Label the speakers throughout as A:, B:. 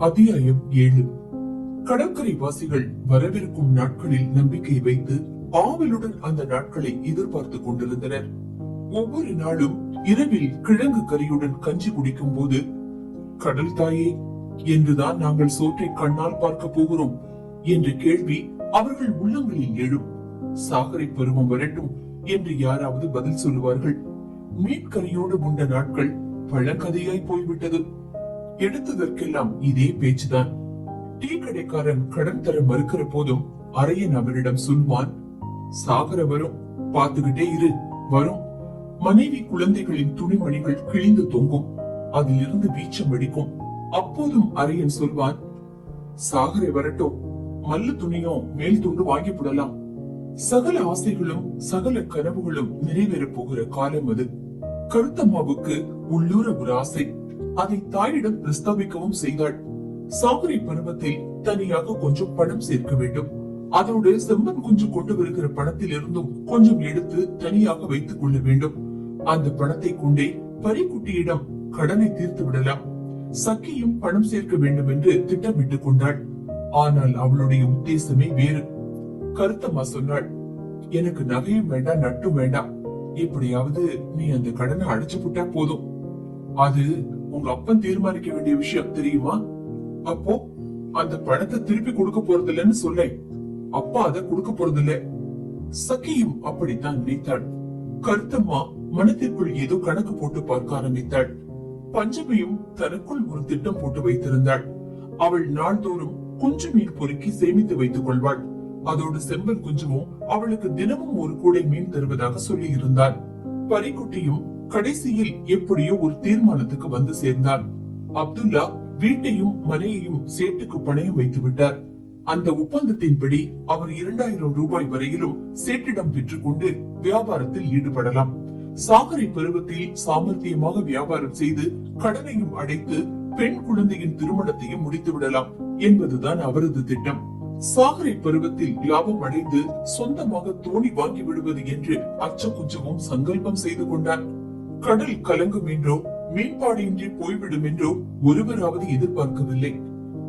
A: அத்தியாயம் 7. கடற்கரை வாசிகள் வரவிருக்கும் நாட்களில் நம்பிக்கை வைத்து ஆவலுடன் அந்த நாட்களை எதிர்பார்த்துக் கொண்டிருந்தனர். ஒவ்வொரு நாளும் இரவில் கிழங்கு கறியுடன் கஞ்சி குடிக்கும் போது, கடல் தாயே என்றுதான் நாங்கள் சோற்றை கண்ணால் பார்க்க போகிறோம் என்ற கேள்வி அவர்கள் உள்ளங்களில் எழும். சாகரை பருவம் வரட்டும் என்று யாராவது பதில் சொல்லுவார்கள். மீன்கறியோடு உண்ட நாட்கள் பழங்கதையாய் போய்விட்டது. எடுத்ததற்கெல்லாம் இதே பேச்சுதான். டீ கடைக்காரன் கடன் தர மறுக்கிற போதும் அரையன் அவரிடம் சொல்வான், சாகர வரும், பார்த்துக்கிட்டே இரு, வரும். மனைவி குழந்தைகளின் துணிமணிகள் கிழிந்து தொங்கும், அதிலிருந்து வீச்சம் அடிக்கும். அப்போதும் அரையன் சொல்வான், சாகரை வரட்டும், மல்லு துணியும் மேல் துண்டு வாங்கி போடலாம். சகல ஆசைகளும் சகல கனவுகளும் நிறைவேற போகிற காலம் அது. கருத்தம்மாவுக்கு உள்ளூர ஒரு ஆசை. அதை தாயிடம் பிரஸ்தாபிக்கவும் செய்தாள். சாகரை பருவத்தில் தனியாக கொஞ்சம் பணம் சேர்க்க வேண்டும். அதோடு செம்மன் குஞ்சு கொண்டு வருகிற பணத்தில் இருந்தும் கொஞ்சம் எடுத்து தனியாக வைத்துக் கொள்ள வேண்டும். அந்த பணத்தை கொண்டே பரிக்குட்டியிடம் கடனை தீர்த்து விடலாம். சக்கியும் பணம் சேர்க்க வேண்டும் என்று திட்டமிட்டுக் கொண்டாள். ஆனால் அவளுடைய உத்தேசமே வேறு. கருத்தம்மா சொன்னாள், எனக்கு நகையும் வேண்டாம், நட்டும் வேண்டாம். எப்படியாவது நீ அந்த கடனை அடைச்சு புட்டா போதும். அது உங்க அப்பன் தீர்மானிக்க வேண்டிய விஷயம், தெரியுமா? அப்போ அந்த பணத்தை திருப்பி கொடுக்க போறது இல்லைன்னு சொல்ல, அப்பா அதை கொடுக்க போறது இல்ல. சக்கியும் அப்படித்தான் நினைத்தாள். கருத்தம்மா மனத்திற்குள் ஏதோ கணக்கு போட்டு பார்க்க ஆரம்பித்தாள். பஞ்சமியும் தனக்குள் ஒரு திட்டம் போட்டு வைத்திருந்தாள். அவள் நாள்தோறும் குஞ்சு மீன் பொறுக்கி சேமித்து வைத்துக் கொள்வாள். அதோடு செம்பன் குஞ்சுவும் அவளுக்கு தினமும் ஒரு கூடை மீன் தருவதாக சொல்லி இருந்தாள். பரிக்குட்டியும் கடைசியில் எப்படியோ ஒரு தீர்மானத்துக்கு வந்து சேர்ந்தார். அப்துல்லா வீட்டையும் மனையையும் சேட்டுக்கு பணையம் வைத்து விட்டார். அந்த ஒப்பந்தத்தின்படி அவர் 2000 ரூபாய் வரையிலும் சேட்டிடம் பெற்றுக்கொண்டு வியாபாரத்தில் ஈடுபடலாம். சாகரை பருவத்தில் சாமர்த்தியமாக வியாபாரம் செய்து கடனையும் அடைத்து பெண் குழந்தையின் திருமணத்தையும் முடித்து விடலாம் என்பதுதான் அவரது திட்டம். சாகரை பருவத்தில் லாபம் அடைந்து சொந்தமாக தோணி வாங்கி விடுவது என்று அச்ச குஞ்சமும் சங்கல்பம் செய்து கொண்டார். கடல் கலங்கும் என்றோ மீன்பாடியின்றி போய்விடும் என்றோ ஒருவராவது எதிர்பார்க்கவில்லை.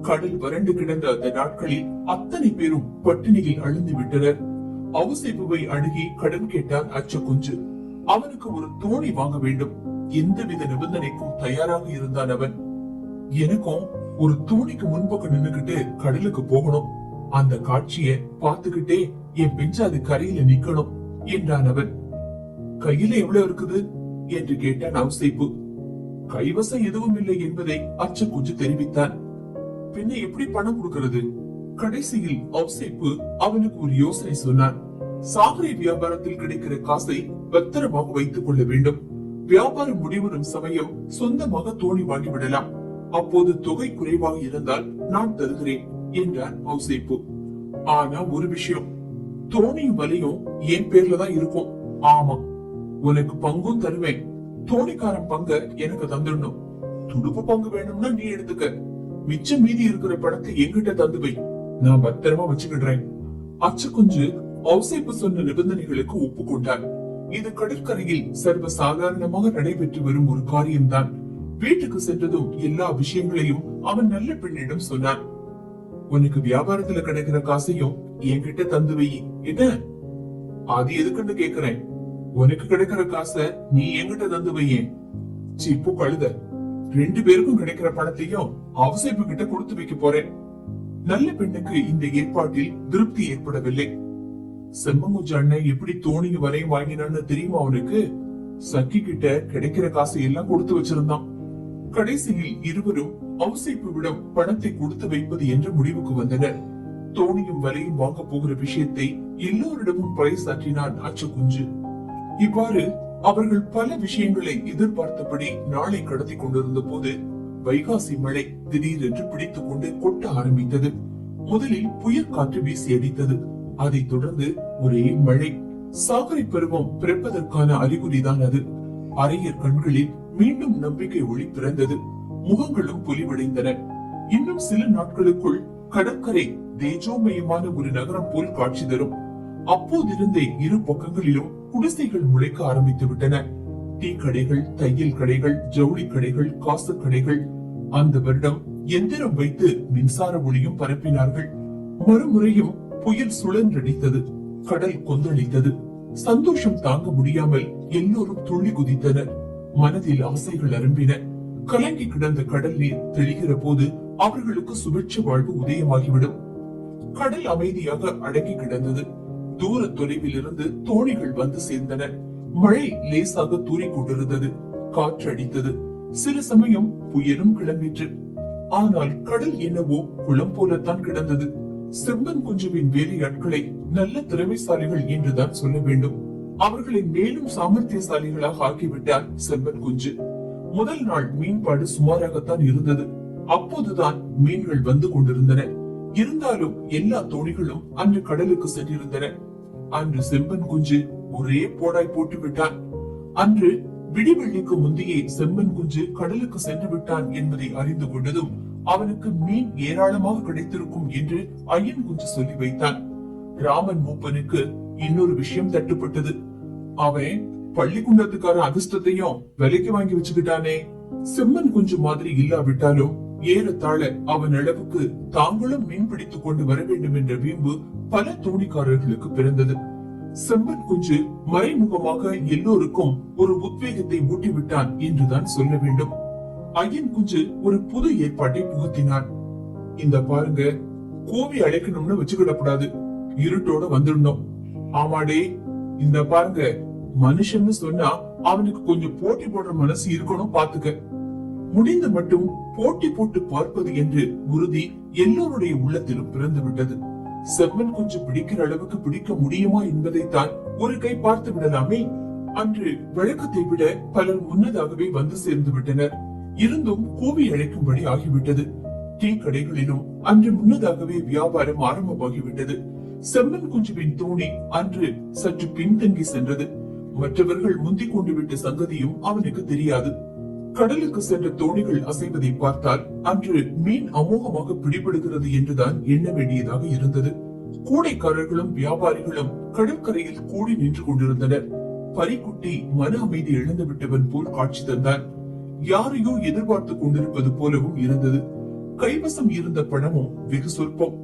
A: கடல் வறண்டு கிடந்த அந்த நாட்களில் அத்தனை பேரும் பட்டினியில் அழுந்து விட்டனர். அவுசைப்புவை அணுகி கடன் கேட்டான் அச்ச குஞ்சு. அவனுக்கு ஒரு தோணி வாங்க வேண்டும். எந்தவித நிபந்தனைக்கும் தயாராக இருந்தான் அவன். எனக்கும் ஒரு தோணிக்கு முன்பக்கம் நின்னுகிட்டு கடலுக்கு போகணும். அந்த காட்சிய பார்த்துக்கிட்டே என் பெஞ்சாது கரையில நிக்கணும் என்றான் அவன். கையில எவ்வளவு இருக்குது என்று கேட்டான் அவுசைப்பு. கைவசம் எதுவும் இல்லை என்பதை அச்ச குஞ்சு தெரிவித்தான். பின்ன எப்படி பணம் கொடுக்கிறது? கடைசியில் அவுசைப்பு அவனுக்கு ஒரு யோசனை சொன்னான். சாகரை வியாபாரத்தில் கிடைக்கிற காசை பத்திரமாக வைத்துக் கொள்ள வேண்டும். வியாபாரம் முடிவரும் சமயம் சொந்தமாக தோணி வாங்கி விடலாம். அப்போது தொகை குறைவாக இருந்தால் நான் தருகிறேன் என்றார் அவுசைப்பு. ஆனா ஒரு விஷயம், தோணியும் வலையும் என் பேர்ல தான் இருக்கும். ஆமா, உனக்கு பங்கும் தருவேன். தோணிக்காரன் பங்க எனக்கு தந்துடணும். துடுப்பு பங்கு வேணும்னா நீ எடுத்துக்க. மிச்சம் மீதி இருக்கிற பணத்தை என்கிட்ட தந்து வை, நான் பத்திரமா வச்சுக்கிடுறேன். அச்சு குஞ்சு அவுசைப்பு சொன்ன நிபந்தனைகளுக்கு ஒப்புக்கொண்டார். இது கடற்கரையில் சர்வ சாதாரணமாக நடைபெற்று வரும் ஒரு காரியம்தான். வீட்டுக்கு சென்றதும் எல்லா விஷயங்களையும் அவன் நல்ல பெண்ணிடம் சொன்னான். உனக்கு வியாபாரத்துல கிடைக்கிற காசையும் என்கிட்ட தந்து வை. என்ன அது எதுக்குன்னு கேக்குறேன். உனக்கு கிடைக்கிற காசை நீ என்கிட்ட தந்து வையேன். சிப்பு கழுத, 2 பேருக்கும் கிடைக்கிற பணத்தையும் அவசைப்பு கிட்ட கொடுத்து வைக்க போறேன். நல்ல பெண்ணுக்கு இந்த ஏற்பாட்டில் திருப்தி ஏற்படவில்லை. செம்மங்குஞ்சு அண்ணன் எப்படி தோணியும் வரையும் வாங்கினான்னு தெரியுமா அவனுக்கு? சக்கி கிட்ட கிடைக்கிற காசை எல்லாம் கொடுத்து வச்சிருந்தான். கடைசியில் இருவரும் அவுசைப்புவிடம் பணத்தை கொடுத்து வைப்பது என்ற முடிவுக்கு வந்தனர். தோணியும் வலையும் வாங்க போகிற விஷயத்தை எல்லோரிடமும் பறைசாற்றினான் அச்ச குஞ்சு. இவ்வாறு அவர்கள் பல விஷயங்களை எதிர்பார்த்தபடி நாளை கடத்தி கொண்டிருந்த போது வைகாசி மழை திடீரென்று பிடித்துக் கொண்டு கொட்ட ஆரம்பித்தது. முதலில் புயல் காற்று வீசி அடித்தது. அதைத் தொடர்ந்து ஒரே மழை. சாகரை பருவம் பிறப்பதற்கான அறிகுறிதான் அது. அரையர் கண்களில் மீண்டும் நம்பிக்கை ஒளி பிறந்தது. முகங்களும் பொலிவடைந்தன. இன்னும் சில நாட்களுக்குள் கடற்கரை தேஜோமயமான ஒரு நகரம் போல் காட்சி தரும். அப்போதிருந்தே இரு பக்கங்களிலும் குடிசைகள் முளைக்க ஆரம்பித்து விட்டன. டீ கடைகள், தையல் கடைகள், ஜவுளி கடைகள், காசு கடைகள். அந்த வருடம் எந்திரம் வைத்து மின்சார ஒளியும் பரப்பினார்கள். மறுமுறையும் புயல் சுழன்றடித்தது. கடல் கொந்தளித்தது. சந்தோஷம் தாங்க முடியாமல் எல்லோரும் துள்ளி குதித்தனர். மனதில் ஆசைகள் அரும்பின. கலங்கி கிடந்த கடல் நீர் தெளிகிற போது அவர்களுக்கு சுபிட்ச வாழ்வு உதயமாகிவிடும். கடல் அமைதியாக அடங்கி கிடந்தது. தூர தொலைவில் இருந்து தோணிகள் வந்து சேர்ந்தன. மழை லேசாக தூறிக் கொண்டிருந்தது. காற்று அடித்தது. சில சமயம் புயலும் கிளம்பிற்று. ஆனால் கடல் என்னவோ குளம் போலத்தான் கிடந்தது. செம்பன் குஞ்சுவின் வேலையாட்களை நல்ல திறமைசாலிகள் என்றுதான் சொல்ல வேண்டும். அவர்களை மேலும் சாமர்த்தியசாலிகளாக ஆக்கிவிட்டார் செம்பன் குஞ்சு. முதல் நாள் மீன்பாடு சுமாராகத்தான் இருந்தது. அப்போதுதான் மீன்கள் வந்து கொண்டிருந்தன. இருந்தாலும் எல்லா தோணிகளும் அன்று கடலுக்கு சென்றிருந்தன. அன்று செம்பன் குஞ்சு ஒரே போடாய் போட்டு விட்டான். அன்று விடிவெள்ளிக்கு முந்தையே செம்பன் குஞ்சு கடலுக்கு சென்று விட்டான் என்பதை அறிந்து கொண்டதும் அவனுக்கு மீன் ஏராளமாக கிடைத்திருக்கும் என்று ஐயன் குஞ்சு சொல்லி வைத்தான். ராமன் மூப்பனுக்கு இன்னொரு விஷயம் தட்டுப்பட்டது. அவன் பள்ளிக்குண்டத்துக்கார அதிர்ஷ்டத்தையும் விலைக்கு வாங்கி வச்சுக்கிட்டானே. செம்மன் குஞ்சு மாதிரி இல்லாவிட்டாலும் ஏறத்தாழ அவன் அளவுக்கு தாங்களும் மீன் பிடித்துக் கொண்டு வர வேண்டும் என்ற வீம்பு பல தோணிக்காரர்களுக்கு பிறந்தது. செம்பன் குஞ்சு மறைமுகமாக எல்லோருக்கும் ஒரு உத்வேகத்தை ஊட்டிவிட்டான் என்றுதான் சொல்ல வேண்டும். ஐயன் குஞ்சு ஒரு புது ஏற்பாட்டை புகுத்தினான். இந்த பாருங்க, கோவி அழைக்கணும்னு வச்சுக்கிடக்கூடாது, இருட்டோட வந்துடணும். ஆமாடே, இந்த பாருங்க, மனுஷன்னு சொன்னா அவனுக்கு கொஞ்சம் போட்டி போடுற மனசு இருக்கணும், பாத்துக்க. முடிந்த மட்டும் போட்டி போட்டு பார்ப்பது என்று உறுதி எல்லோருடைய உள்ளத்திலும் பிறந்து விட்டது. செம்மன் குஞ்சு பிடிக்கிற அளவுக்கு பிடிக்க முடியுமா என்பதைத்தான் ஒரு கை பார்த்து விடலாமே. அன்று வழக்கத்தை விட பலர் முன்னதாகவே வந்து சேர்ந்து விட்டனர். இருந்தும் கூவி அழைக்கும்படி ஆகிவிட்டது. டீ கடைகளிலும் அன்று முன்னதாகவே வியாபாரம் ஆரம்பமாகிவிட்டது. செம்மன் குஞ்சுவின் தோணி அன்று சற்று பின்தங்கி சென்றது. மற்றவர்கள் முந்திக் கொண்டு விட்ட சங்கதியும் அவனுக்கு தெரியாது. கடலுக்கு சென்ற தோணிகள் அசைவதை பார்த்தால் அன்று மீன் அமோகமாக பிடிபடுகிறது என்றுதான் எண்ண வேண்டியதாக இருந்தது. கூடைக்காரர்களும் வியாபாரிகளும் கடற்கரையில் கூடி நின்று கொண்டிருந்தனர். பரிக்குட்டி மன அமைதி இழந்து விட்டவன் போல் காட்சி தந்தான். யாரையோ எதிர்பார்த்து கொண்டிருப்பது போலவும் இருந்தது. கைவசம் இருந்த பணமும் வெகு சொற்பம்.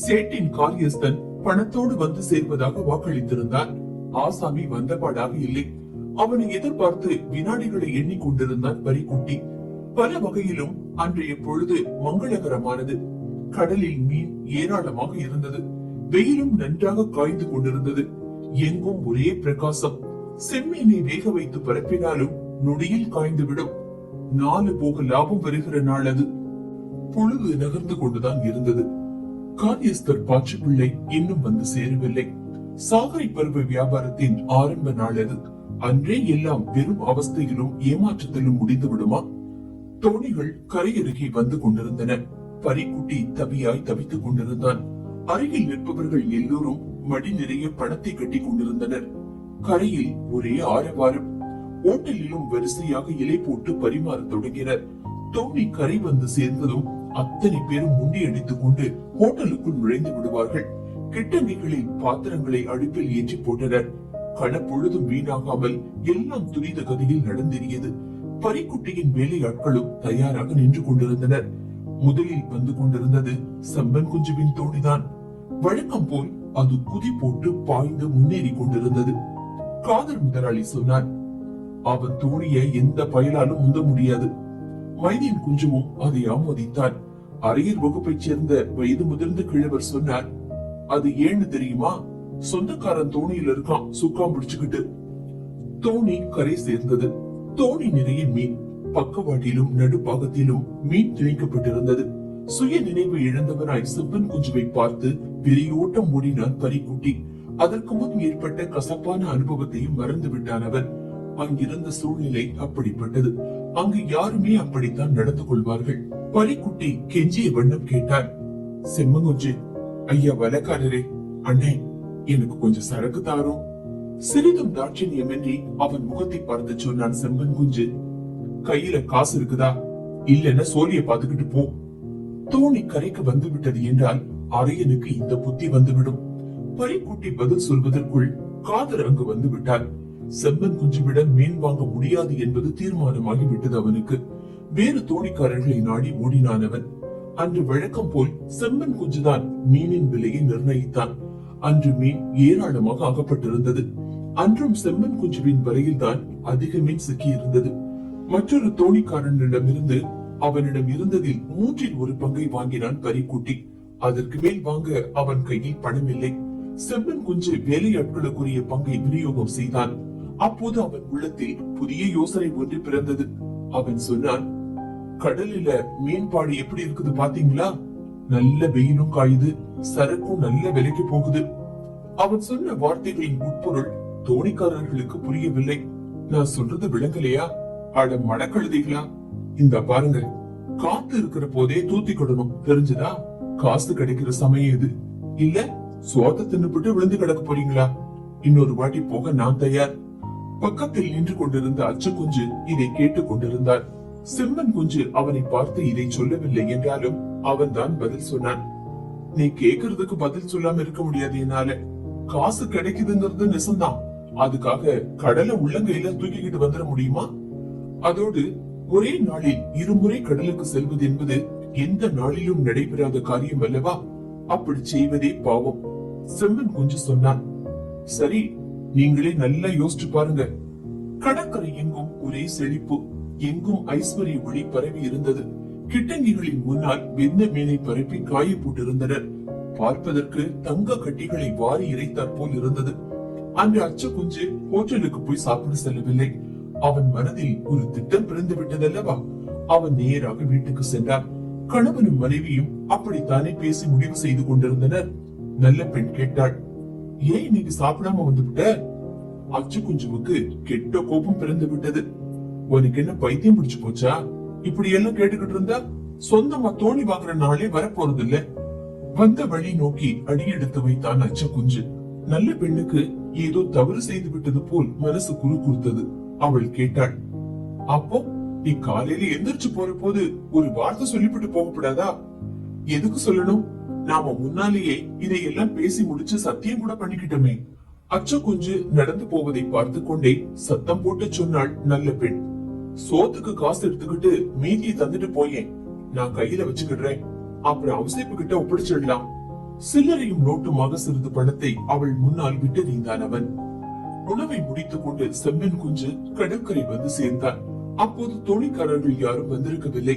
A: சேட்டின் காரியஸ்தன் பணத்தோடு வந்து சேர்வதாக வாக்களித்திருந்தான். ஆசாமி வந்தபாடாக இல்லை. அவனை எதிர்பார்த்து வினாடிகளை எண்ணிக்கொண்டிருந்தான் பரிக்குட்டி. பல வகையிலும் அன்றைய பொழுது மங்களகரமானது. கடலில் மீன் ஏராளமாக இருந்தது. வெயிலும் நன்றாக காய்ந்து கொண்டிருந்தது. எங்கும் ஒரே பிரகாசம். செம்மீனை வேக வைத்து பரப்பினாலும் நொடியில் காய்ந்து விடும். 4 போக லாபம் வருகிற நாள் அது. பொழுது நகர்ந்து கொண்டுதான் இருந்தது. காரியஸ்தர் பாச்சு பிள்ளை இன்னும் வந்து சேரவில்லை. சாகரை பருவ வியாபாரத்தின் ஆரம்ப நாள் அது. அன்றே எல்லாம் வெறும் அவஸ்தையிலும் ஏமாற்றத்திலும் முடிந்து விடுமா? தோணிகள் கரையருகே வந்து கொண்டிருந்தன. பரிக்குட்டி தவியாய் தவித்துக் கொண்டிருந்தான். அருகில் நிற்பவர்கள் எல்லோரும் மடி நிறைய பணத்தை கட்டி கொண்டிருந்தனர். கரையில் ஒரே ஆரவாரம். ஓட்டலிலும் வரிசையாக இலை போட்டு பரிமாற தொடங்கினர். தோணி கரை வந்து சேர்ந்ததும் அத்தனை பேரும் முண்டி அடித்துக் கொண்டு ஹோட்டலுக்குள் நுழைந்து விடுவார்கள். கிட்டங்கிகளில் பாத்திரங்களை அடுப்பில் ஏற்றி போட்டனர். கணப்பொழுதும் வீணாகாமல் எல்லாம் துரித கதியில் நடந்தேறியது. பரிக்குட்டியின் வேலையாட்களும் தயாராக நின்று கொண்டிருந்தனர். முதலில் வந்து கொண்டிருந்தது செம்பன் குஞ்சுவின் தோணிதான். வழக்கம் போல் அது குதி போட்டு பாய்ந்து முன்னேறி கொண்டிருந்தது. காதர் முதலாளி சொன்னார், அவன் தோணிய எந்த பயலாலும் முந்த முடியாது. மைதீன் குஞ்சுவும் அதை ஆமோதித்தான். அரையர் வகுப்பைச் சேர்ந்த வயது முதிர்ந்த கிழவர் சொன்னார், அது ஏன்னு தெரியுமா? சொந்தக்காரன் தோணியில இருக்கான், சுக்காம் பிடிச்சுக்கிட்டு. தோணி கரை சேர்ந்தது. தோணி நிறைய மீன். பக்கவாட்டிலும் நடுப்பாகத்திலும் மீன் திணிக்கப்பட்டிருந்தது. சுய நினைவு இழந்தவனாய் செம்பன் குஞ்சுவை பார்த்து வெறியோட்டம் ஓடினான் பரிக்குட்டி. அதற்கு முன் ஏற்பட்ட கசப்பான அனுபவத்தையும் மறந்து விட்டான் அவன். அங்கிருந்த சூழ்நிலை அப்படிப்பட்டது. அங்கு யாருமே அப்படித்தான் நடந்து கொள்வார்கள். பரிக்குட்டி கெஞ்சிய வண்ணம் கேட்டான், செம்மங்குஞ்சு, ஐயா வலக்காரரே, அண்ணே, எனக்கு கொஞ்சம் சரக்கு தாரும். சிறிதும் தாட்சணியமின்றி அவன் முகத்தை பார்த்து சொன்னான் செம்பன் குஞ்சு, கையில காசு இருக்குதா? இல்லன்னா சோழிய பாத்துக்கிட்டு போ. தோணி கரைக்கு வந்து விட்டது என்றால் அரையனுக்கு இந்த புத்தி வந்துவிடும். பரிக்குட்டி பதில் சொல்வதற்குள் காதர் அங்கு வந்து விட்டார். செம்பன் குஞ்சுவிடம் மீன் வாங்க முடியாது என்பது தீர்மானமாகி விட்டது அவனுக்கு. வேறு தோணிக்காரர்களை நாடி ஓடினான் அவன். அன்று வழக்கம் போல் செம்மன் குஞ்சுதான் மீனின் விலையை நிர்ணயித்தான். அன்று மீன் ஏராளமாக அகப்பட்டிருந்தது. அன்றும் செம்மன் குஞ்சுவின் வலையில் தான் அதிக மீன் சிக்கி இருந்தது. மற்றொரு தோணிக்காரனிடமிருந்து அவனிடம் இருந்ததில் 1/3 வாங்கினான் கரிக்குட்டி. அதற்கு மேல் வாங்க அவன் கையில் பணம் இல்லை. செம்மன் குஞ்சு வேலையாட்களுக்குரிய பங்கை விநியோகம் செய்தான். அப்போது அவன் உள்ளத்தில் புதிய யோசனை ஒன்று பிறந்தது. அவன் சொன்னான், கடலில மீன்பாடு எப்படி இருக்குது பாத்தீங்களா? நல்ல வெயிலும் காயுது, சரக்கும் நல்ல விலைக்கு போகுது. அவன் சொன்ன வார்த்தைகளின் உட்பொருள் தோணிக்காரர்களுக்கு புரியவில்லை. நான் சொல்றது விளங்கலையா? அட மடக்கழுதைகளா, இந்த பாருங்க, காத்து இருக்கிற போதே தூத்திக்கிடணும், தெரிஞ்சுதா? காசு கிடைக்கிற சமயம் இது. இல்ல சோத்த தின்னுபிட்டு விழுந்து கிடக்க போறீங்களா? இன்னொரு வாட்டி போக நான் தயார். பக்கத்தில் நின்று கொண்டிருந்த அச்சு குஞ்சு இதை கேட்டுக் கொண்டிருந்தார். செம்மன் குஞ்சு அவனை பார்த்து இதை சொல்லவில்லை என்றாலும் அவன் தான் பதில் சொன்னான். நீ கேக்குறதுக்கு பதில் சொல்லாம இருக்க முடியாது என்னால. காசு கிடைக்குதுங்கிறது நிசம்தான். அதுக்காக கடலை உள்ளங்கையில தூக்கிக்கிட்டு வந்துட முடியுமா? அதோடு ஒரே நாளில் 2 முறை கடலுக்கு செல்வது என்பது எந்த நாளிலும் நடைபெறாத காரியம் அல்லவா? அப்படி செய்வதே பாவம். செம்மன் குஞ்சு சொன்னான். சரி, நீங்களே நல்லா யோசிச்சு பாருங்க. கடற்கரை எங்கும் ஒரே செழிப்பு. எங்கும் ஐஸ்வர்ய ஒளி பரவி இருந்தது. கிட்டங்கிகளின் முன்னால் வெந்த மீனை பரப்பி காய போட்டிருந்தனர். பார்ப்பதற்கு தங்க கட்டிகளை வாரி இறைத்தாற் போல் இருந்தது. அன்று அச்சு குஞ்சு ஹோட்டலுக்கு போய் சாப்பிட செல்லவில்லை. அவன் மனதில் ஒரு திட்டம் பிறந்து விட்டதல்லவா? அவன் நேராக வீட்டுக்கு சென்றான். கணவனும் மனைவியும் அப்படித்தானே பேசி முடிவு செய்து கொண்டிருந்தனர். நல்ல பெண் கேட்டாள், ஏன் இன்னைக்கு சாப்பிடாம வந்துவிட்ட? அச்சு குஞ்சுவுக்கு கெட்ட கோபம் பிறந்து விட்டது. உனக்கு என்ன பைத்தியம் பிடிச்சு போச்சா? இப்படி எல்லாம் கேட்டுக்கிட்டு இருந்தா சொந்தமா தோணி வாங்குற நாளே வரப்போறது இல்ல. வந்த வழி நோக்கி அடியெடுத்து வைத்தான் அச்சு குஞ்சு. நல்ல பெண்ணுக்கு ஏதோ தவறு செய்து விட்டது போல் மனசு குறுகுறுத்தது. அவள் கேட்டாள், அப்போ நீ காலையில எந்திரிச்சு போற போது ஒரு வார்த்தை சொல்லிவிட்டு போகப்படாதா? எதுக்கு சொல்லணும்? நாம முன்னாலேயே இதையெல்லாம் பேசி முடிச்சு சத்தியம் கூட பண்ணிக்கிட்டோமே. அச்ச குஞ்சு நடந்து போவதை பார்த்து கொண்டே சத்தம் போட்டு சொன்னாள் நல்ல பெண். சோத்துக்கு காசு எடுத்துக்கிட்டு மீதியை தந்துட்டு போயேன், நான் கையில வச்சுக்கிடுறேன். அப்புறம் அவசியப்பு கிட்ட ஒப்படைச்சிடலாம். சில்லறையும் நோட்டுமாக சிறிது பணத்தை அவள் முன்னால் விட்டெறிந்தான் அவன். உணவை முடித்துக் கொண்டு செம்மன் குஞ்சு கடற்கரை வந்து சேர்ந்தான். அப்போது தோணிக்காரர்கள் யாரும் வந்திருக்கவில்லை.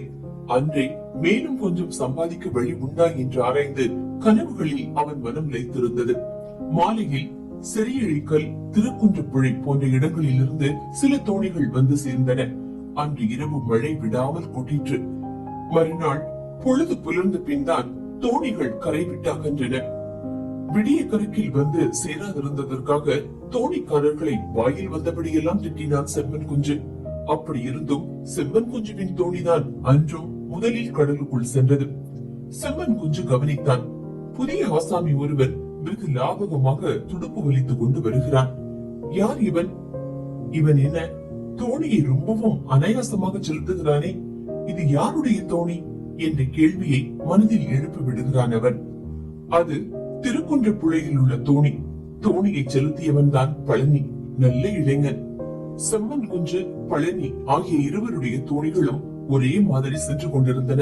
A: அன்றே மேலும் கொஞ்சம் சம்பாதிக்க வழி உண்டா என்று ஆராய்ந்து கனவுகளில் அவன் மனம் லைத்திருந்தது. மாலையில் செரியழிக்கல், திருக்குன்றப்புழை போன்ற இடங்களில் இருந்து சில தோணிகள் வந்து சேர்ந்தன. அன்று இரவு மழை விடாமல் கொட்டிற்று. மறுநாள் பொழுது புலர்ந்த பின் தான் தோணிகள் கரை விட்டு அகன்றன. விடிய கருக்கில் வந்து சேராதிருந்ததற்காக தோணிக்காரர்களை வாயில் வந்தபடியெல்லாம் திட்டினான் செம்மன் குஞ்சு. அப்படி இருந்தும் செம்மன் குஞ்சுவின் தோணிதான் அன்றும் முதலில் கடலுக்குள் சென்றது. செம்மன் குஞ்சு கவனித்தான். புதிய ஆசாமி ஒருவன் வெகு லாபகமாக துடுப்பு வலித்துக் கொண்டு வருகிறான். யார் இவன்? இவன் என்ன தோணியை ரொம்பவும் அனாயாசமாக செலுத்துகிறானே, இது யாருடைய தோணி என்ற கேள்வியை மனதில் எழுப்பி விடுகிறான் அவன். அது திருக்குன்றப்புழையில் உள்ள தோணி. தோணியை செலுத்தியவன் தான் பழனி, நல்ல இளைஞன். செம்மன் குஞ்சு, பழனி ஆகிய இருவருடைய தோணிகளும் ஒரே மாதிரி சென்று கொண்டிருந்தன.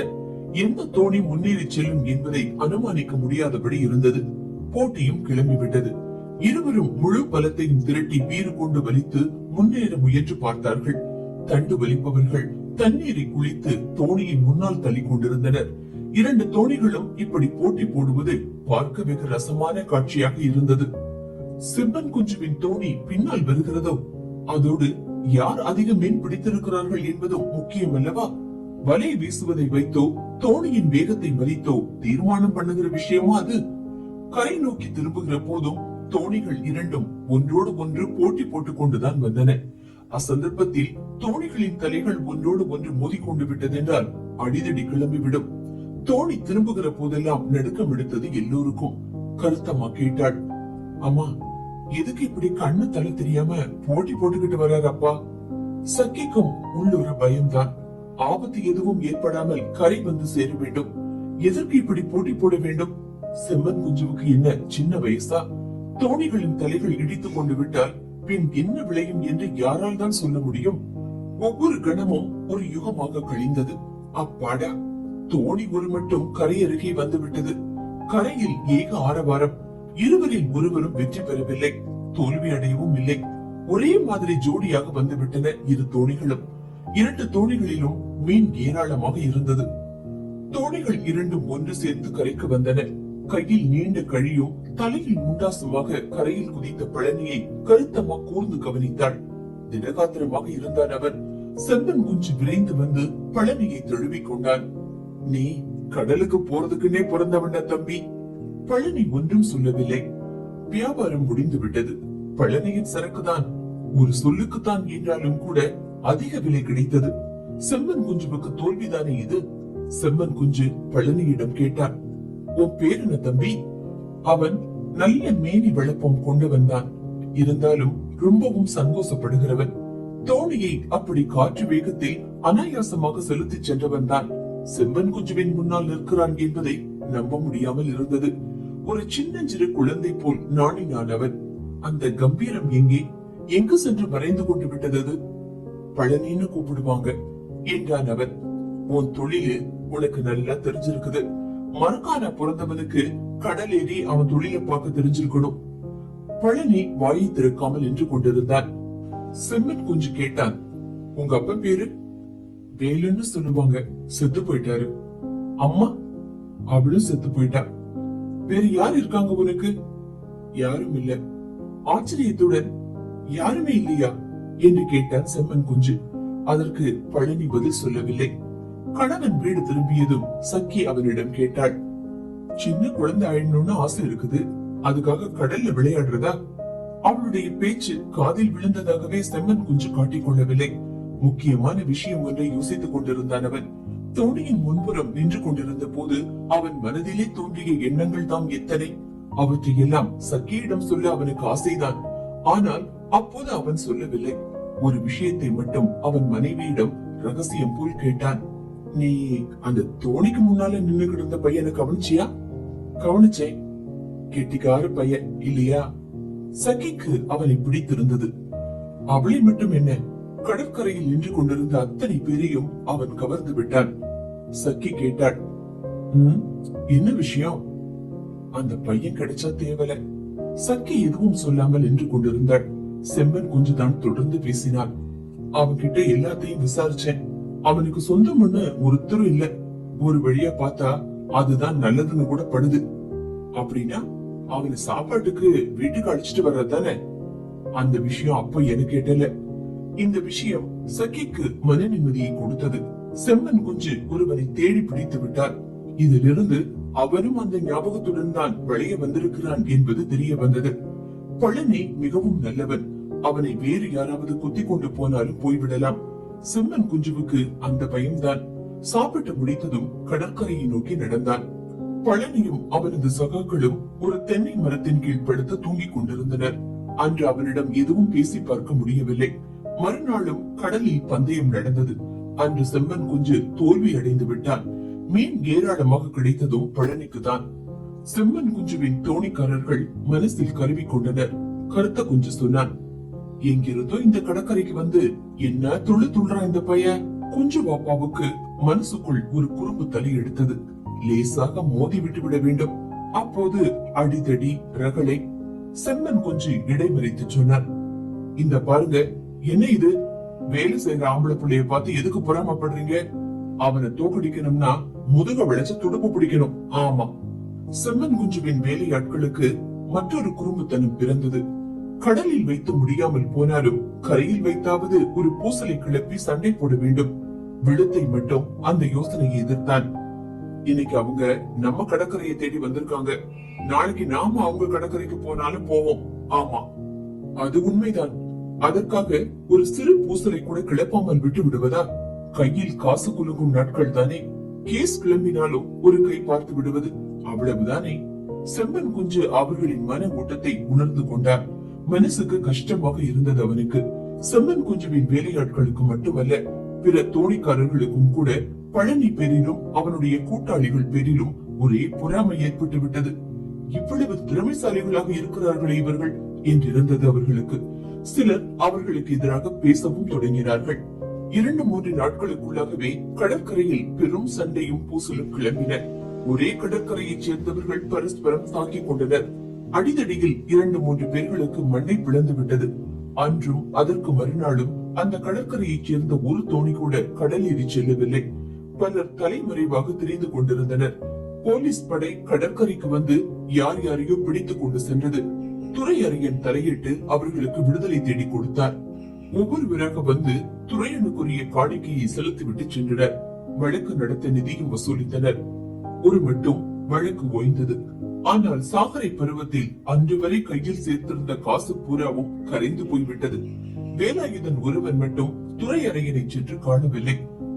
A: எந்த தோணி முன்னேறி செல்லும் என்பதை அனுமானிக்க முடியாதபடி இருந்தது. போட்டியும் கிளம்பிவிட்டது. இருவரும் முழு பலத்தையும் திரட்டி வீறு கொண்டு வலித்து முன்னேற முயன்று பார்த்தார்கள். தண்டு வலிப்பவர்கள் தண்ணீரை குளித்து தோணியை முன்னால் தள்ளி கொண்டிருந்தனர். 2 தோணிகளும் இப்படி போட்டி போடுவது பார்க்க வெகு ரசமான காட்சியாக இருந்தது. செம்மன் குஞ்சுவின் தோணி பின்னால் வருகிறதோ, அதோடு யார் அதிக மீன் பிடித்திருக்கிறார்கள் என்பதும் முக்கியம் அல்லவா? வலை வீசுவதை வைத்தோ தோணியின் வேகத்தை மதித்தோ தீர்மானம் பண்ணுகிற விஷயமா அது? கரை நோக்கி திரும்புகிற போதும் தோணிகள் இரண்டும் ஒன்றோடு ஒன்று போட்டி போட்டுக் கொண்டுதான் வந்தன. அச்சந்தர்ப்பத்தில் தோணிகளின் தலைகள் ஒன்றோடு ஒன்று மோதிக்கொண்டு விட்டதென்றால் அடிதடி கிளம்பிவிடும். தோணி திரும்புகிற போதெல்லாம் நடுக்கம் எடுத்தது எல்லோருக்கும். கருத்தம்மா கேட்டாள், அம்மா, எதுக்கு இப்படி கண்ணு தலை தெரியாம போட்டி போட்டுக்கிட்டு வர்றாரு அப்பா? சக்கிக்கும் உள்ளொரு பயம்தான். ஆபத்து எதுவும் ஏற்படாமல் கரை வந்து சேர வேண்டும். எதற்கு இப்படி போட்டி போட வேண்டும்? செம்மன் குஞ்சுவுக்கு என்ன சின்ன வயசா? தோணிகளின் தலைகள் இடித்துக் கொண்டு விட்டால் பின் என்ன விளையும் என்று யாரால் தான் சொல்ல முடியும்? ஒவ்வொரு கணமும் ஒரு யுகமாக கழிந்தது. அப்பாடா, தோணி ஒரு மட்டும் கரையருகே வந்துவிட்டது. கரையில் ஏக ஆரவாரம். இருவரில் ஒருவரும் வெற்றி பெறவில்லை, தோல்வி அடையவும் இல்லை. ஒரே மாதிரி ஜோடியாக வந்துவிட்டன இரு தோணிகளும். இரண்டு தோணிகளிலும் மீன் ஏராளமாக இருந்தது. தோணிகள் இரண்டும் ஒன்று சேர்ந்து கரைக்கு வந்தன. கையில் நீண்ட கழியும் தலையில் முண்டாசுமாக கரையில் குதித்த பழனியை கருத்தம்மா கூர்ந்து கவனித்தாள். திடகாத்திரமாக இருந்தான் அவன். செம்பன் குஞ்சு விரைந்து வந்து பழனியை தழுவிக் கொண்டான். நீ கடலுக்கு போறதுக்குன்னே பிறந்தவன தம்பி. பழனி ஒன்றும் சொல்லவில்லை. வியாபாரம் முடிந்து விட்டது. பழனியின் சரக்குதான் ஒரு சொல்லுக்குத்தான் என்றாலும் கூட அதிக விலை கிடைத்தது. செம்மன் குஞ்சுவுக்கு தோல்விதானே இது? செம்மன் குஞ்சு பழனியிடம் கேட்டான். உன் பேர் என்ன தம்பி? அவன் நல்ல மேனி விளப்பம் கொண்டவன் தான். இருந்தாலும் ரொம்பவும் சந்தோஷப்படுகிறவன். தோணியை அப்படி காற்று வேகத்தில் அனாயாசமாக செலுத்தி சென்றவன் தான் செம்மன் குஞ்சுவின் முன்னால் நிற்கிறான் என்பதை நம்ப முடியாமல் இருந்தது. ஒரு சின்னஞ்சிறு குழந்தை போல் நாணினான் அவன். அந்த கம்பீரம் எங்கு சென்று மறைந்து கொண்டு விட்டது? பழனின்னு கூப்பிடுவாங்க என்றான் அவன். உன் தொழிலு உனக்கு நல்லா தெரிஞ்சிருக்குது. மறுக்கான பிறந்தவனுக்கு கடல் ஏறி அவன் தொழிலை பார்க்க தெரிஞ்சிருக்கணும். பழனி வாயை திறக்காமல் நின்று கொண்டிருந்தான். செம்மன் குஞ்சு கேட்டான், உங்க அப்பா பேரு? வேலுன்னு சொல்லுவாங்க, செத்து போயிட்டாரு. அம்மா? அவளும் செத்து போயிட்டா. வேற யார் இருக்காங்க உனக்கு? யாரும் இல்ல. ஆச்சரியத்துடன் யாருமே இல்லையா என்று கேட்டான் செம்மன் குஞ்சு. அதற்கு பழனி பதில் சொல்லவில்லை. கணவன் வீடு திரும்பியதும் சக்கி அவனிடம் கேட்டாள், சின்ன குழந்தை ஆயிடணும்னு ஆசை இருக்குது, அதுக்காக கடல்ல விளையாடுறதா? அவளுடைய பேச்சு காதில் விழுந்ததாகவே செம்மன் குஞ்சு காட்டிக் கொள்ளவில்லை. முக்கியமான விஷயம் ஒன்றை யோசித்துக் கொண்டிருந்தான் அவன். தோணியின் முன்புறம் நின்று கொண்டிருந்த போது அவன் மனதிலே தோன்றிய எண்ணங்கள் தாம் எத்தனை! அவற்றையெல்லாம் சக்கியிடம் சொல்ல அவனுக்கு ஆசைதான். ஆனால் அப்போது அவன் சொல்லவில்லை. ஒரு விஷயத்தை மட்டும் அவன் மனைவியிடம் ரகசியம் போல் கேட்டான். நீ அந்த தோணிக்கு முன்னால நின்று கிடந்த பையனை கவனிச்சியா? கவனிச்சேன். கெட்டிக்கார பையன் இல்லையா? சக்கிக்கு அவனை பிடித்திருந்தது. அவளை மட்டும் என்ன, கடற்கரையில் நின்று கொண்டிருந்த அத்தனை பேரையும் அவன் கவர்ந்து விட்டான். சக்கி கேட்டாள், என்ன விஷயம்? அந்த பையன் கிடைச்சா தேவல. சக்கி எதுவும் சொல்லாமல் நின்று கொண்டிருந்தாள். செம்பன் குஞ்சுதான் தொடர்ந்து பேசினான். அவன்கிட்ட எல்லாத்தையும் விசாரிச்சேன். அவனுக்கு சொந்தம்னு ஒருத்தரும் இல்ல. ஒரு வழியா பார்த்தா அதுதான் நல்லதுன்னு கூட படுது. அப்படின்னா அவனை சாப்பாட்டுக்கு வீட்டுக்கு அழைச்சிட்டு வர்றதானே? அந்த விஷயம் அப்ப எனக்கு கேட்டல. இந்த விஷயம் சக்கிக்கு மன நிம்மதியை கொடுத்தது. செம்மன் குஞ்சு ஒருவனை தேடி பிடித்து விட்டார். இதிலிருந்து அவனும் அந்த ஞாபகத்துடன் தான் வெளியே வந்திருக்கிறான் என்பது தெரிய வந்தது. பழனி மிகவும் நல்லவன். அவனை வேறு யாராவது குத்தி கொண்டு போனாலும் போய்விடலாம். செம்மன் குஞ்சுவுக்கு அந்த பயம்தான். சாப்பிட்டு முடித்ததும் கடற்கரையை நோக்கி நடந்தான். பழனியும் அவனது சகாக்களும் ஒரு தென்னை மரத்தின் கீழ் படுத்து தூங்கிக் கொண்டிருந்தனர். அன்று அவனிடம் எதுவும் பேசி பார்க்க முடியவில்லை. மறுநாளும் கடலில் பந்தயம் நடந்தது. அன்று செம்மன் குஞ்சு தோல்வி அடைந்து விட்டான். மீன் ஏராளமாக கிடைத்ததும் பழனிக்குதான். செம்மன் குஞ்சுவின் தோணிக்காரர்கள் மனசில் கருவி கொண்டனர். கருத்த குஞ்சு சொன்னான், எங்கிருந்தோ இந்த கடற்கரைக்கு வந்து என்ன துள்ளுறான் இந்த பையன். குஞ்சு பாப்பாவுக்கு மனசுக்குள் ஒரு குறும்பு தலை எடுத்தது. லேசாக மோதி விட்டு விட வேண்டும். அப்போது அடிதடி ரகளை. செம்மன் குஞ்சு இடைமறித்து சொன்னான், இந்த பாருங்க, என்ன இது? வேலை செய்யற ஆம்பளை பிள்ளைய பார்த்து எதுக்கு பொறாமப்படுறீங்க? அவனை தோக்கடிக்கணும்னா முதுக விளைச்ச துடுப்பு பிடிக்கணும். ஆமா. செம்மன் குஞ்சுவின் வேலையாட்களுக்கு மற்றொரு குறும்புத்தனம் பிறந்தது. கடலில் வைத்து முடியாமல் போனாலும் கரையில் வைத்தாவது ஒரு பூசலை கிளப்பி சண்டை போட வேண்டும். விழுத்தை மட்டும் அந்த யோசனையை எதிர்த்தான். இன்னைக்கு அவங்க நம்ம கடற்கரையை தேடி வந்திருக்காங்க. நாளைக்கு நாம அவங்க கடற்கரைக்கு போனாலும் போவோம். ஆமா, அது உண்மைதான். அதற்காக ஒரு சிறு பூசலை கூட கிளப்பாமல் விட்டு விடுவதா? கையில் காசு குலுங்கும் நாட்கள் தானே. கேஸ் கிளம்பினாலும் ஒரு கை பார்த்து விடுவது, அவ்வளவுதானே. செம்மன் குஞ்சு அவர்களின் மன ஓட்டத்தை உணர்ந்து கொண்டார். மனசுக்கு கஷ்டமாக இருந்தது அவனுக்கு. செம்மன் குஞ்சுவின் வேலையாட்களுக்கு மட்டுமல்ல, பிற தோணிக்காரர்களுக்கும் கூட பழனி பேரிலும் அவனுடைய கூட்டாளிகள் பேரிலும் ஒரே பொறாமை ஏற்பட்டு விட்டது. இவ்வளவு திறமைசாலிகளாக இருக்கிறார்களே இவர்கள், என்றிருந்தது அவர்களுக்கு. சிலர் அவர்களுக்கு எதிராக பேசவும் தொடங்கினார்கள். 2-3 நாட்களுக்குள்ளாகவே கடற்கரையில் பெரும் சண்டையும் பூசலும் கிளம்பின. ஒரே கடற்கரையைச் சேர்ந்தவர்கள் பரஸ்பரம் தாக்கிக் கொண்டனர். அடிதடியில் 2-3 பேர்களுக்கு மண்டை பிளந்து விட்டது. அன்றும் அதற்கு மறுநாளும் அந்த கடற்கரையைச் சேர்ந்த ஒரு தோணி கூட கடல் ஏறி செல்லவில்லை. பலர் தலைமறைவாக தெரிந்து கொண்டிருந்தனர். போலீஸ் படை கடற்கரைக்கு வந்து யார் யாரையோ பிடித்துக் கொண்டு சென்றது. துரையரையன் தலையிட்டு அவர்களுக்கு விடுதலை தேடி கொடுத்தார். ஒவ்வொருவராக வந்து துரையனுக்குரிய காணிக்கையை செலுத்திவிட்டு சென்றனர். வழக்கு நடத்த நிதியும் வசூலித்தனர். ஒரு மட்டும் வழக்கு ஓய்ந்தது. ஆனால் சாகரை பருவத்தில் அன்று வரை கையில் சேர்த்திருந்த காசு பூராவும் கரைந்து போய்விட்டது. வேலாயுதன் ஒருவன் மட்டும் துரையரையனை சென்று காணவில்லை.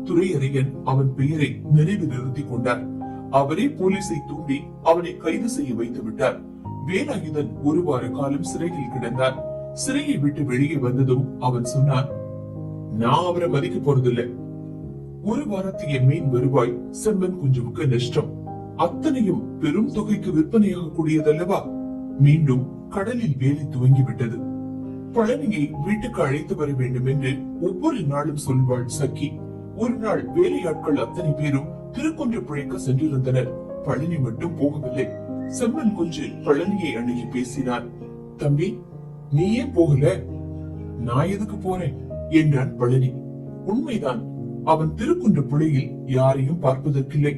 A: துரையரையன் அவன் பெயரை நினைவு நிறுத்திக் கொண்டார். அவரே போலீஸை தூண்டி அவனை கைது செய்ய வைத்து விட்டார். வேலாயுதன் 1 வார காலம் சிறையில் கிடந்தார். சிறையை விட்டு வெளியே வந்ததும் அவன் சொன்னான், நான் அவரை மதிக்க போறதில்லை. 1 வாரத்திய மீன் வருவாய் செம்மன் குஞ்சுவுக்கு நஷ்டம். அத்தனையும் பெரும் தொகைக்கு விற்பனையாக கூடியதல்லவா? மீண்டும் கடலில் வேலை துவங்கிவிட்டது. பழனியை வீட்டுக்கு அழைத்து வர வேண்டும் என்று ஒவ்வொரு நாளும் சொல்வாள் சக்கி. ஒரு நாள் வேலையாட்கள் அத்தனை பேரும் திருக்குன்றப்புழைக்கு சென்றிருந்தனர். பழனி மட்டும் போகவில்லை. செம்மன் குஞ்சு பழனியை அணுகி பேசினான். தம்பி, நீ ஏன் போகல? நான் எதுக்கு போறேன் என்றான் பழனி. உண்மைதான், அவன் திருக்குன்றப்புழையில் யாரையும் பார்ப்பதற்கில்லை.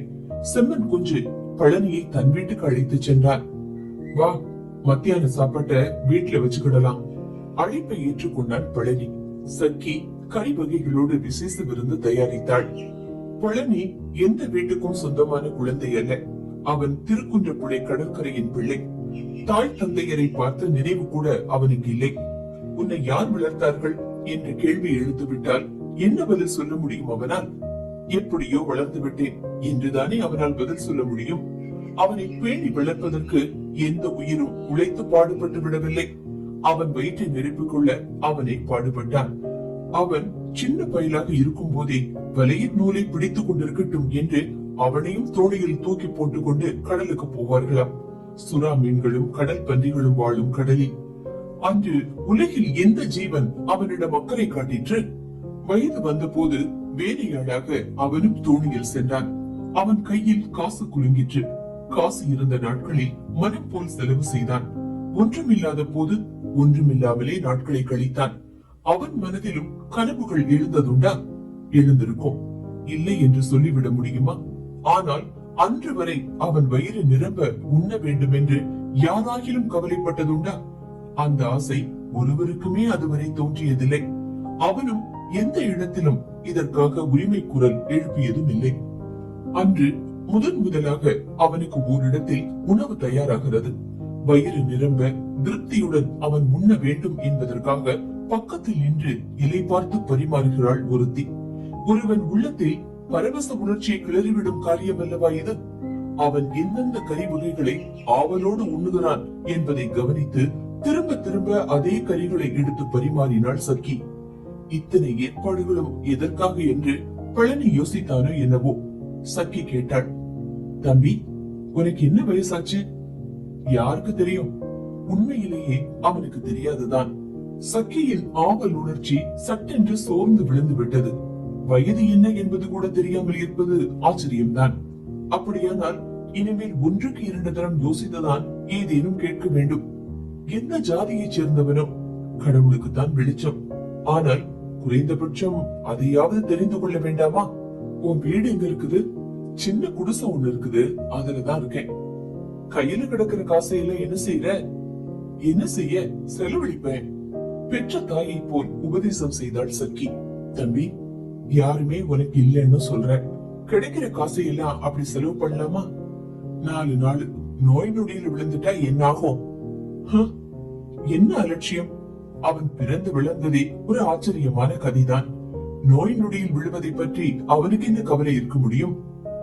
A: செம்மன் குஞ்சு பழனியை தன் வீட்டுக்கு அழைத்து சென்றான். வா, மத்தியான சாப்பாட்டை வீட்டுல வச்சுக்கிடலாம். அழைப்பை ஏற்றுக்கொண்டான் பழனி. சக்கி கறி வகைகளோடு விசேஷ விருந்து தயாரித்தாள். பழனி எந்த வீட்டுக்கும் சொந்தமான குழந்தை அல்ல. அவன் திருக்குன்றப்புழை கடற்கரையின் பிள்ளை. தாய் தந்தையரை பார்த்த நினைவு கூட அவனுக்கு இல்லை. உன்னை யார் வளர்த்தார்கள் என்ற கேள்வி எழுத்து விட்டால் என்ன பதில் சொல்ல முடியும் அவனால்? எப்படியோ வளர்ந்து விட்டேன் என்றுதானே அவனால் பதில் சொல்ல முடியும். அவனை பேணி வளர்ப்பதற்கு எந்த உயிரும் உழைத்து பாடுபட்டு விடவில்லை. அவன் வயிற்றை நெருப்பிக் கொள்ள அவனை பாடுபட்டான். அவன் சின்ன பயலாக இருக்கும் போதே வலையின் நூலை பிடித்துக் கொண்டிருக்கட்டும் என்று அவனையும் தோணியில் தூக்கி போட்டுக் கொண்டு கடலுக்கு போவார்களாம். சுறா மீன்களும் கடல் பன்றிகளும் வாழும் கடலில் அன்று உலகில் எந்த ஜீவன் அவனிடம் அக்கறை காட்டிற்று? வயது வந்த போது வேலையாளாக அவனும் தோணியில் சென்றான். அவன் கையில் காசு குலுங்கிற்று. காசு இருந்த நாட்களில் மனம் போல் செலவு செய்தான். ஒன்றுமில்லாத போது ஒன்றுமில்லாமலே நாட்களை கழித்தான். அவன் மனதிலும் கனவுகள் எழுந்ததுண்டா? எழுந்திருக்கும். இல்லை என்று சொல்லிவிட முடியுமா? ஆனால் அன்று வரை அவன் வயிறு நிரம்ப உண்ண வேண்டும் என்று யாராகிலும் கவலைப்பட்டதுண்டா? அந்த ஆசை ஒருவருக்குமே அதுவரை தோன்றியதில்லை. அவனும் எந்த இடத்திலும் இதற்காக உரிமை குரல் எழுப்பியதும் இல்லை. அன்று முதலாக அவனுக்கு ஓரிடத்தில் உணவு தயாராகிறது. வயிறு நிரம்ப திருப்தியுடன் அவன் உண்ண வேண்டும் என்பதற்காக பக்கத்தில் நின்று இலை பார்த்து பரிமாறுகிறாள் ஒருத்தி. ஒருவன் உள்ளத்தில் பரவச உணர்ச்சியை கிளறிவிடும் காரியம் அல்லவா இது? அவன் எந்தெந்த கறி வகைகளை ஆவலோடு உண்ணுகிறான் என்பதை கவனித்து திரும்ப திரும்ப அதே கறிகளை எடுத்து பரிமாறினாள் சக்கி. இத்தனை ஏற்பாடுகளும் எதற்காக என்று பழனி யோசித்தானோ என்னவோ. சக்கி கேட்டாள், தம்பி, உனக்கு என்ன வயசாச்சு? யாருக்கு தெரியும்? உண்மையிலேயே அவனுக்கு தெரியாதுதான். சக்கியின் ஆவல் உணர்ச்சி சட்டென்று சோர்ந்து விழுந்து விட்டது. வயது என்ன என்பது கூட தெரியாமல் இருப்பது ஆச்சரியம்தான். அப்படியானால் இனிமேல் 1க்கு 2 தரம் யோசித்துதான் ஏதேனும் கேட்க வேண்டும். எந்த ஜாதியைச் சேர்ந்தவனோ கடவுளுக்கு தான் வெளிச்சம். ஆனால் குறைந்தபட்சம் அதையாவது தெரிந்து கொள்ள வேண்டாமா? உன் வீடு எங்க இருக்குது? சின்ன குடிசை ஒண்ணு இருக்குது, அதுலதான் இருக்கேன். கையில கிடக்கிற காசையில என்ன செய்யற? என்ன செய்ய? செலவழிப்பேன். பெற்ற தாயை போல் உபதேசம் செய்தாள் சக்கி. தம்பி, யாருமே உனக்கு இல்லைன்னு சொல்ற. கிடைக்கிற காசையெல்லாம் அப்படி செலவு பண்ணலாமா? 4 நாள் நோய் நொடியில் விழுந்துட்டா என்ன ஆகும்? என்ன அலட்சியம்! அவன் பிறந்து விளந்ததே ஒரு ஆச்சரியமான கதைதான். நோய் நொடியில் விழுவதை பற்றி அவனுக்கு என்ன கவலை இருக்க முடியும்?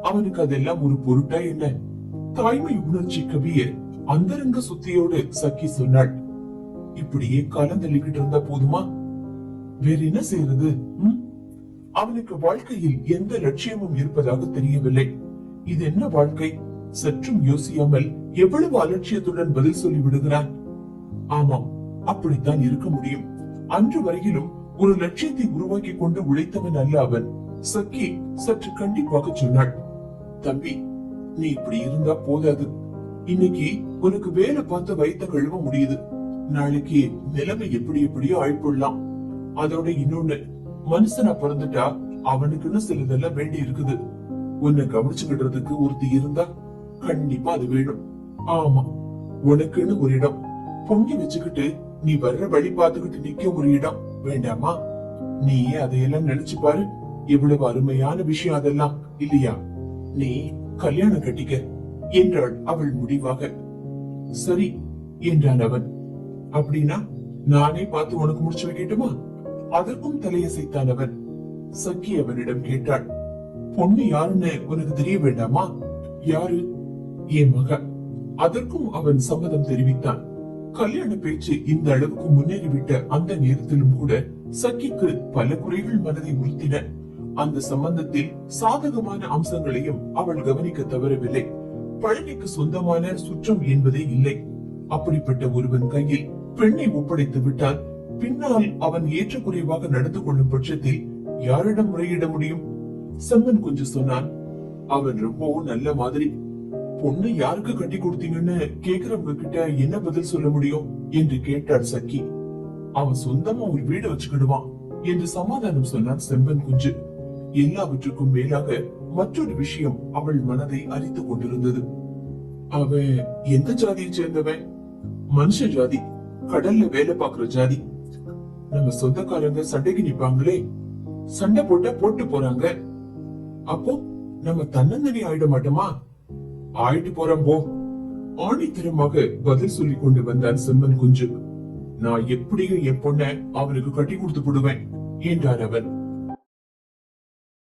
A: அவனுக்கு அதெல்லாம் ஒரு பொருட்டா என்ன? தாய்மை உணர்ச்சி கவிய அந்தரங்க சுத்தியோடு சக்கி சொன்னாள். இப்படியே காலம் தள்ளிக்கிட்டு இருந்தா போதுமா? வேற என்ன செய்யறது? அவனுக்கு வாழ்க்கையில் எந்த லட்சியமும் இருப்பதாக தெரியவில்லை. இது என்ன வாழ்க்கை? சற்றும் யோசியாமல் எவ்வளவு அலட்சியத்துடன் பதில் சொல்லி விடுகிறான். ஆமாம், அப்படித்தான் இருக்க முடியும். அன்று வரையிலும் ஒரு லட்சியத்தை உருவாக்கி கொண்டு உழைத்தவன் அல்ல அவன். சக்கி சற்று கண்டிப்பாக சொன்னாள். தம்பி, நீ இப்படி இருந்தா போதாது. இன்னைக்கு உனக்கு வேலை பார்த்து வயித்த கழுவ முடியுது. நாளைக்கு நிலைமை எப்படி எப்படியோ ஆயிப்படலாம். அதோட இன்னொன்னு, மனுஷனா பிறந்துட்டா அவனுக்குன்னு சிலதெல்லாம் வேண்டி இருக்குது. உன்னை கவனிச்சுக்கிட்டதுக்கு ஒருத்தி இருந்தா கண்டிப்பா அது வேணும். ஆமா, உனக்குன்னு ஒரு இடம் பொங்கி வச்சுக்கிட்டு நீ வர்ற வழி பார்த்துக்கிட்டு நிக்க ஒரு இடம் வேண்டாமா? நீயே அதையெல்லாம் நினைச்சு பாரு. எவ்வளவு அருமையான விஷயம் அதெல்லாம் இல்லையா? நீ கல்யாணம் கட்டிக்க என்றாள் அவள் முடிவாக. சரி என்றான் அவன். அப்படின்னா நானே பார்த்து உனக்கு முடிச்சு வைக்கட்டுமா? அதற்கும் தலையசைத்தான் அவன். சக்கி அவனிடம் கேட்டாள். பொண்ணு யாருன்னு உனக்கு தெரிய வேண்டாமா? யாரு? என் மக. அதற்கும் அவன் சம்மதம் தெரிவித்தான். கல்யாண பேச்சு இந்த அளவுக்கு முன்னேறிவிட்ட அந்த நேரத்திலும் கூட சக்கிக்கு பல குறைகள் மனதை உறுத்தின. அந்த சம்பந்தத்தில் சாதகமான அம்சங்களையும் அவள் கவனிக்க தவறவில்லை. பழனிக்கு சொந்தமான சுற்றம் என்பதே இல்லை. அப்படிப்பட்ட ஒருவன் கையில் பெண்ணை ஒப்படைத்து விட்டால் பின்னால் அவன் ஏற்றக்குறைவாக நடந்து கொள்ளும் பட்சத்தில் யாரிடம் முறையிட முடியும்? செம்மன் கொஞ்சம் சொன்னான். அவன் ரொம்பவும் நல்ல மாதிரி. பொண்ணு யாருக்கு கட்டி கொடுத்தீங்கன்னு கேக்குறவங்க கிட்ட என்ன பதில் சொல்ல முடியும் என்று கேட்டார் சக்கி. அவன் சொந்தமா ஒரு வீடு வச்சுக்கிடுவான் என்று சமாதானம் சொன்னான் செம்பன் குஞ்சு. எல்லாவற்றுக்கும் மேலாக மற்றொரு விஷயம் அவள் மனதை அரித்துக் கொண்டிருந்தது. அவன் எந்த ஜாதியை சேர்ந்தவன்? மனுஷ ஜாதி, கடல்ல வேலை பாக்குற ஜாதி. நம்ம சொந்தக்காரங்க சண்டைக்கு நிப்பாங்களே, சண்டை போட்டா போட்டு போறாங்க. அப்போ நம்ம தன்னந்தனி ஆயிட மாட்டோமா? ஆயிட்டு போறோம் போ. ஆணித்தரமாக பதில் சொல்லி கொண்டு வந்தான் செம்மன் குஞ்சு. நான் எப்படியும் என் பொண்ண அவனுக்கு கட்டி கொடுத்து விடுவேன் என்றார் அவன்.